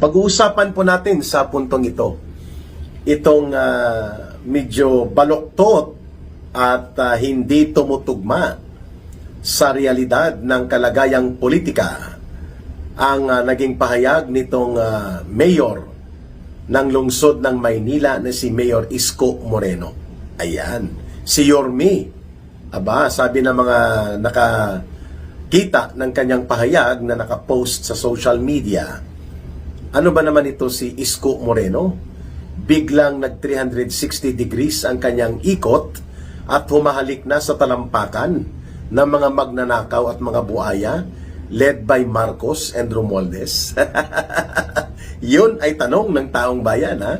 Pag-uusapan po natin sa puntong ito, itong medyo baloktot at hindi tumutugma sa realidad ng kalagayang politika ang naging pahayag nitong mayor ng lungsod ng Maynila na si Mayor Isko Moreno. Ayan, si Yorme. Aba, sabi ng mga nakakita ng kanyang pahayag na nakapost sa social media, ano ba naman ito si Isko Moreno? Biglang nag 360 degrees ang kanyang ikot at humahalik na sa talampakan ng mga magnanakaw at mga buaya led by Marcos and Romualdez. Yun ay tanong ng taong bayan, ha?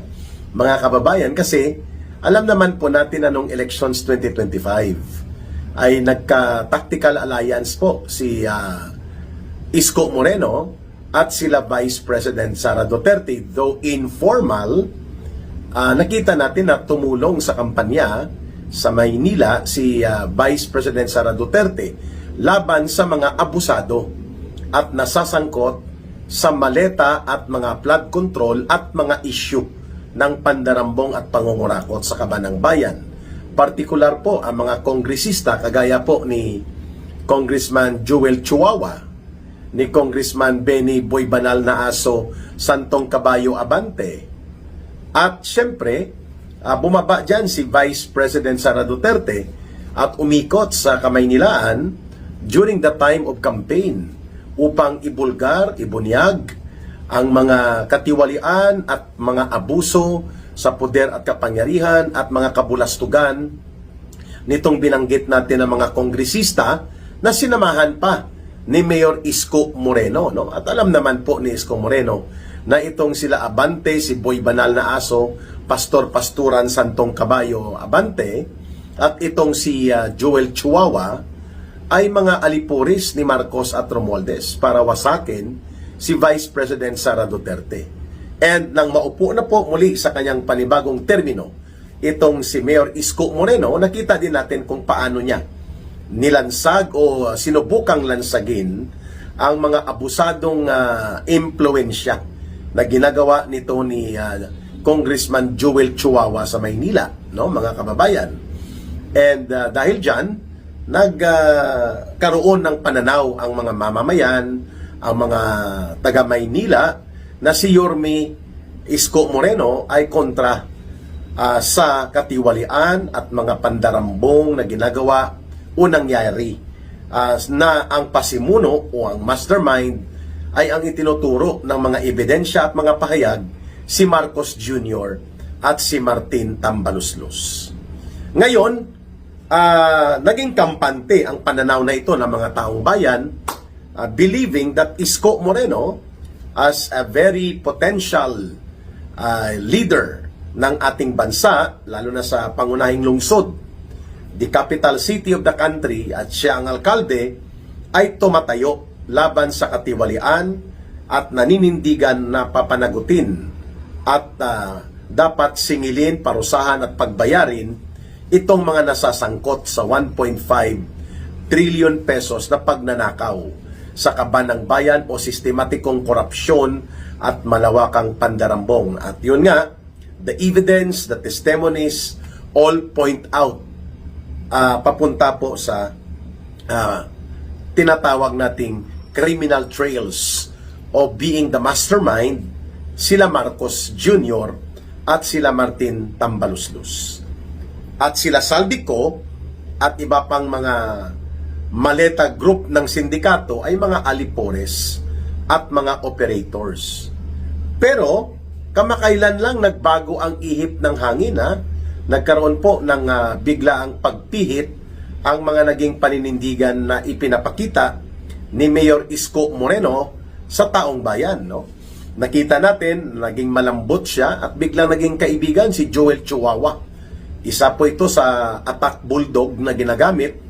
Mga kababayan, kasi alam naman po natin na nung elections 2025 ay nagka-tactical alliance po si Isko Moreno at sila Vice President Sara Duterte. Though informal, nakita natin na tumulong sa kampanya sa Maynila si Vice President Sara Duterte laban sa mga abusado at nasasangkot sa maleta at mga flood control at mga issue ng pandarambong at pangungurakot sa kabanang bayan. Partikular po ang mga kongresista kagaya po ni Congressman Joel Chihuahua, ni Congressman Benny Boy Banal na Aso Santong Caballo Abante. At syempre, bumaba dyan si Vice President Sara Duterte at umikot sa Kamaynilaan during the time of campaign upang ibulgar, ibunyag ang mga katiwalian at mga abuso sa poder at kapangyarihan at mga kabulastugan nitong binanggit natin ng mga kongresista na sinamahan pa ni Mayor Isko Moreno, no? At alam naman po ni Isko Moreno na itong sila Abante, si Boy Banal na Aso, Pastor-Pasturan Santong Caballo Abante, at itong si Joel Chihuahua ay mga alipuris ni Marcos at Romualdez para wasakin si Vice President Sara Duterte. And nang maupo na po muli sa kanyang panibagong termino, itong si Mayor Isko Moreno, nakita din natin kung paano niya nilansag o sinubukang lansagin ang mga abusadong impluensya na ginagawa nito ni Congressman Joel Chihuahua sa Maynila, no, mga kababayan. And dahil dyan, nagkaroon ng pananaw ang mga mamamayan, ang mga taga Maynila, na si Yorme Isko Moreno ay kontra sa katiwalian at mga pandarambong na ginagawa o nangyari na ang pasimuno o ang mastermind ay ang itinuturo ng mga ebidensya at mga pahayag si Marcos Jr. at si Martin Tambaluslos. Ngayon, naging kampante ang pananaw na ito ng mga taong bayan, believing that Isko Moreno as a very potential leader ng ating bansa, lalo na sa pangunahing lungsod, the capital city of the country, at siya ang alkalde, ay tumatayo laban sa katiwalian at naninindigan na papanagutin at dapat singilin, parusahan at pagbayarin itong mga nasasangkot sa 1.5 trillion pesos na pagnanakaw sa kaban ng bayan o sistematikong korupsyon at malawakang pandarambong. At yun nga, the evidence, the testimonies all point out papunta po sa tinatawag nating criminal trails of being the mastermind, sila Marcos Jr. at sila Martin Tambaluslos. At sila Saldico at iba pang mga maleta group ng sindikato ay mga alipores at mga operators. Pero kamakailan lang nagbago ang ihip ng hangin, ha? Nagkaroon po ng biglaang pagpihit ang mga naging paninindigan na ipinapakita ni Mayor Isko Moreno sa taong bayan, no? Nakita natin, naging malambot siya at biglang naging kaibigan si Joel Chihuahua. Isa po ito sa attack bulldog na ginagamit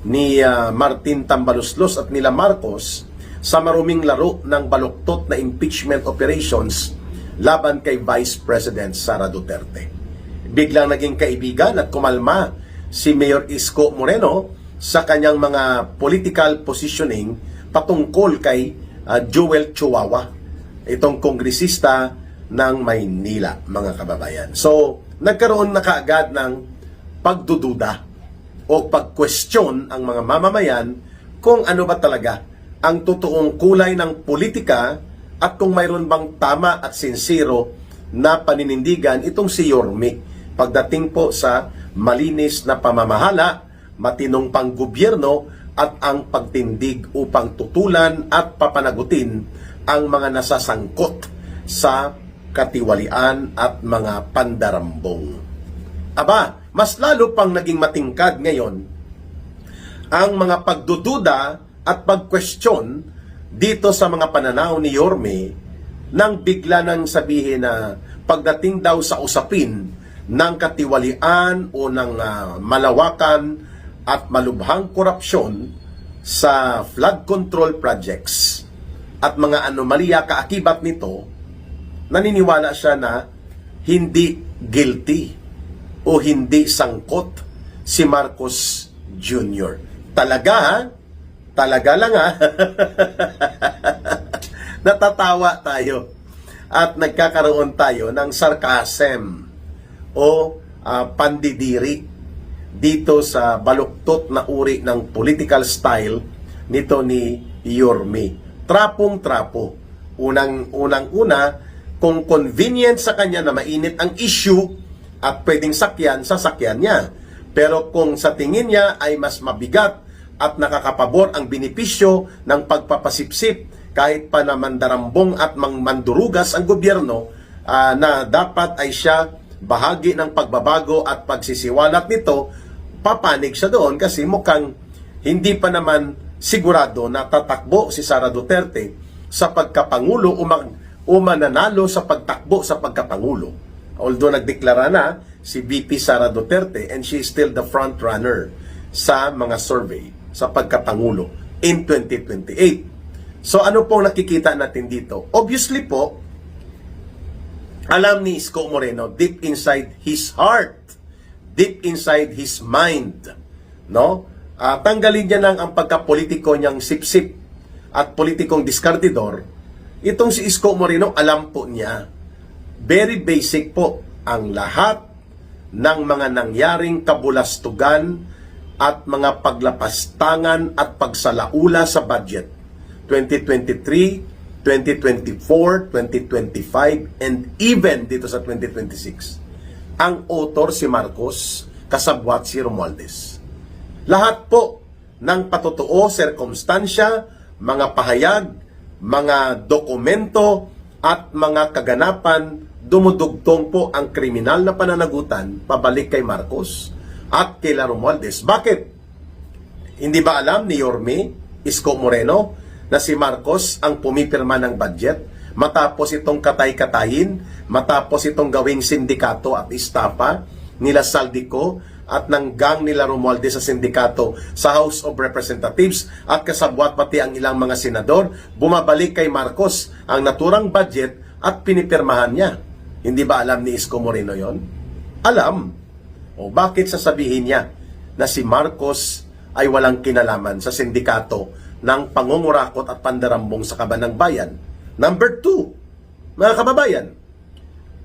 ni Martin Tambaluslos at nila Marcos sa maruming laro ng baluktot na impeachment operations laban kay Vice President Sara Duterte. Biglang naging kaibigan at kumalma si Mayor Isko Moreno sa kanyang mga political positioning patungkol kay Joel Chihuahua. itong kongresista ng Maynila, mga kababayan. So, nagkaroon na kaagad ng pagdududa o pag-question ang mga mamamayan kung ano ba talaga ang totoong kulay ng politika at kung mayroon bang tama at sincero na paninindigan itong si Yorme pagdating po sa malinis na pamamahala, matinong panggobyerno at ang pagtindig upang tutulan at papanagutin ang mga nasasangkot sa katiwalian at mga pandarambong. Aba, mas lalo pang naging matingkad ngayon ang mga pagdududa at pag-question dito sa mga pananaw ni Yorme nang bigla nang sabihin na pagdating daw sa usapin ng katiwalian o ng malawakan at malubhang korupsyon sa flood control projects at mga anomalya kaakibat nito, naniniwala siya na hindi guilty o hindi sangkot si Marcos Jr. Talaga ha? Talaga lang ha? Natatawa tayo at nagkakaroon tayo ng sarcasm o pandidiri dito sa baluktot na uri ng political style nito ni Yorme. Trapong-trapo. Unang-una, kung convenient sa kanya na mainit ang issue at pwedeng sakyan, sasakyan niya. Pero kung sa tingin niya ay mas mabigat at nakakapabor ang benepisyo ng pagpapasipsip kahit pa na mandarambong at mandurugas ang gobyerno, na dapat ay siya bahagi ng pagbabago at pagsisiwalat nito, papanig siya doon kasi mukhang hindi pa naman sigurado na tatakbo si Sara Duterte sa pagkapangulo o mananalo sa pagtakbo sa pagkapangulo. Although nagdeklara na si VP Sara Duterte and she is still the front runner sa mga survey sa pagkapangulo in 2028. So ano pong nakikita natin dito? Obviously po, alam ni Isko Moreno deep inside his heart, deep inside his mind, no? Tanggalin niya nang ang pagkapolitiko niyang sipsip at politikong diskardidor. Itong si Isko Moreno, alam po niya. Very basic po ang lahat ng mga nangyaring kabulastugan at mga paglapastangan at pagsalaula sa budget 2023, 2024, 2025, and even dito sa 2026. Ang author si Marcos, kasabwat si Romualdez. Lahat po ng patotoo, sirkumstansya, mga pahayag, mga dokumento, at mga kaganapan, dumudugtong po ang kriminal na pananagutan pabalik kay Marcos at kay Romualdez. Bakit? Hindi ba alam ni Yorme, Isko Moreno, na si Marcos ang pumipirma ng budget matapos itong katay-katayin, matapos itong gawing sindikato at istapa nila Saldico at ng gang nila Romualdez sa sindikato sa House of Representatives at kasabwat pati ang ilang mga senador, bumabalik kay Marcos ang naturang budget at pinipirmahan niya. Hindi ba alam ni Isko Moreno yon? Alam. O bakit sasabihin niya na si Marcos ay walang kinalaman sa sindikato ng pangungurakot at pandarambong sa kaban ng bayan? Number 2, mga kababayan,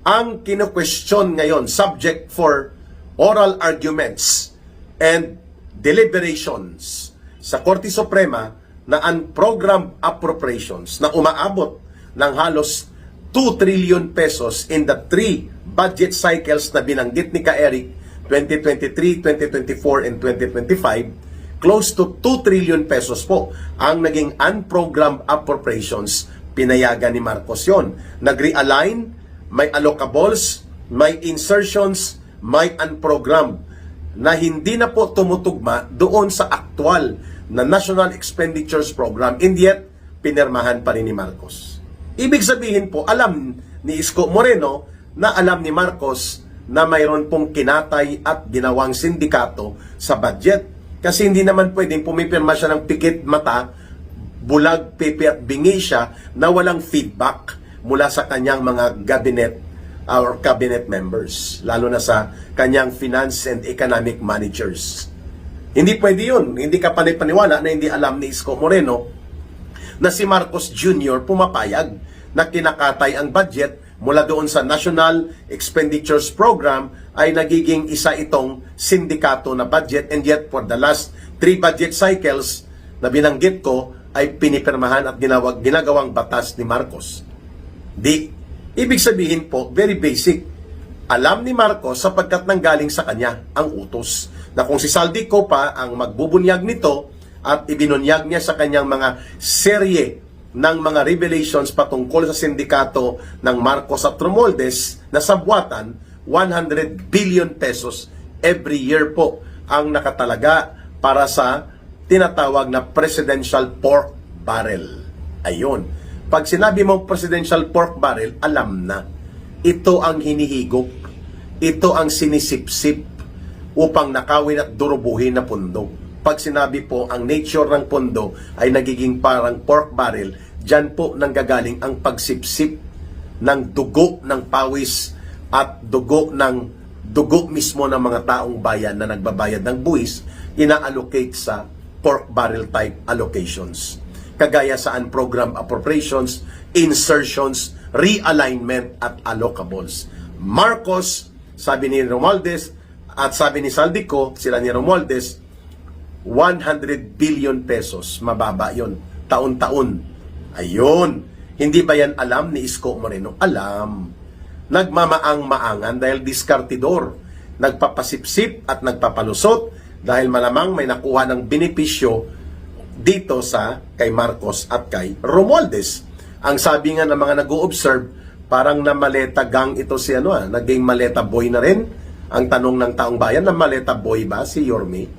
ang kino-question ngayon, subject for oral arguments and deliberations sa Korte Suprema na unprogrammed appropriations na umaabot ng halos 2 trillion pesos in the 3 budget cycles na binanggit ni Ka-Eric, 2023, 2024, and 2025, close to 2 trillion pesos po ang naging unprogrammed appropriations. Pinayagan ni Marcos yon. Nag-realign, may allocables, may insertions, may unprogrammed na hindi na po tumutugma doon sa aktual na National Expenditures Program, and yet pinirmahan pa rin ni Marcos. Ibig sabihin po, alam ni Isko Moreno na alam ni Marcos na mayroon pong kinatay at ginawang sindikato sa budget. Kasi hindi naman pwedeng pumipirma siya ng pikit mata, bulag, pepe at bingi siya na walang feedback mula sa kanyang mga cabinet members, lalo na sa kanyang finance and economic managers. Hindi pwede yun. Hindi ka paniwala na hindi alam ni Isko Moreno na si Marcos Jr. pumapayag na kinakatay ang budget mula doon sa National Expenditures Program ay nagiging isa itong sindikato na budget, and yet for the last 3 budget cycles na binanggit ko ay pinipirmahan at ginagawang batas ni Marcos. Ibig sabihin po, very basic. Alam ni Marcos sapagkat nanggaling sa kanya ang utos na kung si Saldico pa ang magbubunyag nito at ibinunyag niya sa kanyang mga serye ng mga revelations patungkol sa sindikato ng Marcos at Romualdez na sabwatan, 100 billion pesos every year po ang nakatalaga para sa tinatawag na presidential pork barrel. Ayun. Pag sinabi mong presidential pork barrel, alam na. Ito ang hinihigop. Ito ang sinisipsip upang nakawin at durubuhin na pundo. Pag sinabi po ang nature ng pondo ay nagiging parang pork barrel, dyan po nanggagaling ang pagsipsip ng dugo ng pawis at dugo mismo ng mga taong bayan na nagbabayad ng buwis, ina-allocate sa pork barrel type allocations. Kagaya sa unprogrammed appropriations, insertions, realignment at allocables. Marcos, sabi ni Romualdez at sabi ni Saldico, sila ni Romualdez, 100 billion pesos. Mababa yon taon-taon. Ayun. Hindi ba yan alam ni Isko Moreno? Alam. Nagmamaang-maangan dahil diskartidor. Nagpapasipsip at nagpapalusot dahil malamang may nakuha ng benepisyo dito sa kay Marcos at kay Romualdez. Ang sabi nga ng mga nag-o-observe, parang na maleta gang ito si naging maleta boy na rin. Ang tanong ng taong bayan, na maleta boy ba si Yorme?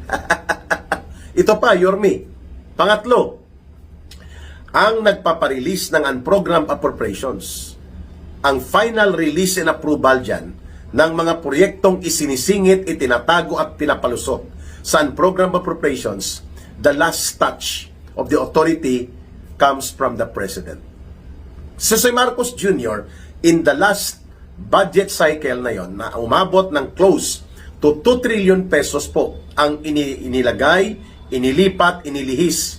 Ito pa, Yorme. Pangatlo, ang nagpaparelease ng unprogrammed appropriations. Ang final release and approval dyan ng mga proyektong isinisingit, itinatago at pinapalusot sa unprogrammed appropriations, the last touch of the authority comes from the President. Si Marcos Jr., in the last budget cycle na yon, na umabot ng close to 2 trillion pesos po ang inilagay, inilipat, inilihis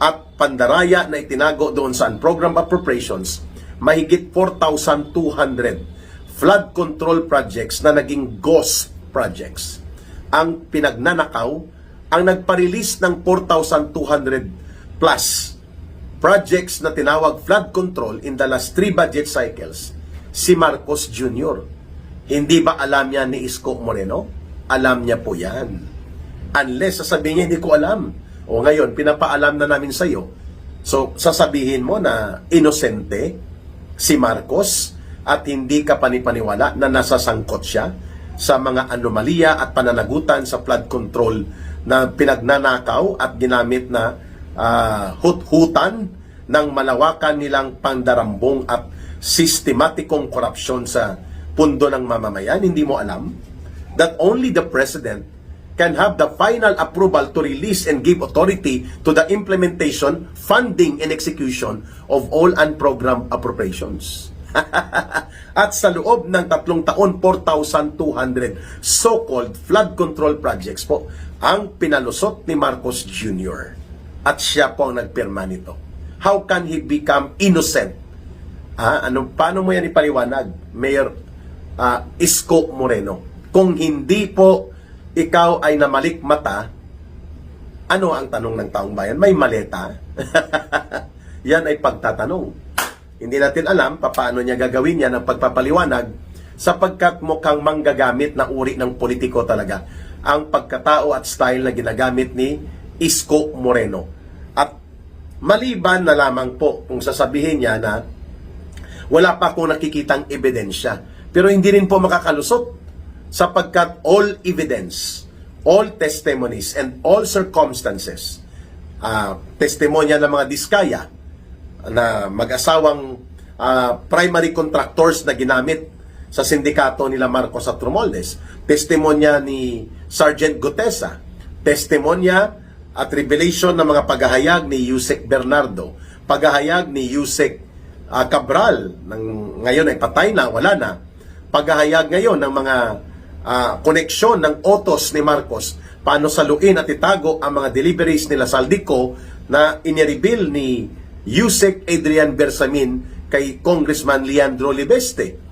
at pandaraya na itinago doon sa unprogrammed appropriations, mahigit 4,200 flood control projects na naging ghost projects. Ang pinagnanakaw, ang nagpa-release ng 4,200 plus projects na tinawag flood control in the last 3 budget cycles, si Marcos Jr. Hindi ba alam yan ni Isko Moreno? Alam niya po yan. Unless sasabihin niya, hindi ko alam. O ngayon, pinapaalam na namin sa iyo. So, sasabihin mo na inosente si Marcos at hindi ka panipaniwala na nasasangkot siya sa mga anomalya at pananagutan sa flood control na pinagnanakaw at ginamit na hut-hutan ng malawakan nilang pandarambong at sistematikong korupsyon sa pundo ng mamamayan. Hindi mo alam that only the President can have the final approval to release and give authority to the implementation, funding, and execution of all unprogrammed appropriations. At sa loob ng 3 taon, 4,200 so-called flood control projects po ang pinalusot ni Marcos Jr. At siya po ang nagpirma nito. How can he become innocent? Paano mo yan ipaliwanag, Mayor Isko Moreno? Kung hindi po ikaw ay namalik mata, ano ang tanong ng taong bayan? May maleta? Yan ay pagtatanong. Hindi natin alam paano niya gagawin yan ang pagpapaliwanag sapagkat mukhang manggagamit na uri ng politiko talaga ang pagkatao at style na ginagamit ni Isko Moreno. At maliban na lamang po kung sasabihin niya na wala pa akong nakikitang ebidensya. Pero hindi rin po makakalusot sapagkat all evidence, all testimonies, and all circumstances, testimonya ng mga diskaya na mag-asawang primary contractors na ginamit sa sindikato nila Marcos at Romualdez, testimonya ni Sergeant Gutesa, testimonya at revelation ng mga paghahayag ni Yusek Bernardo, paghahayag ni Yusek Cabral, ngayon ay patay na, wala na, paghahayag ngayon ng mga koneksyon ng utos ni Marcos, paano saluin at itago ang mga deliveries nila Saldico na inireveal ni Yusek Adrian Bersamin kay Congressman Leandro Libeste.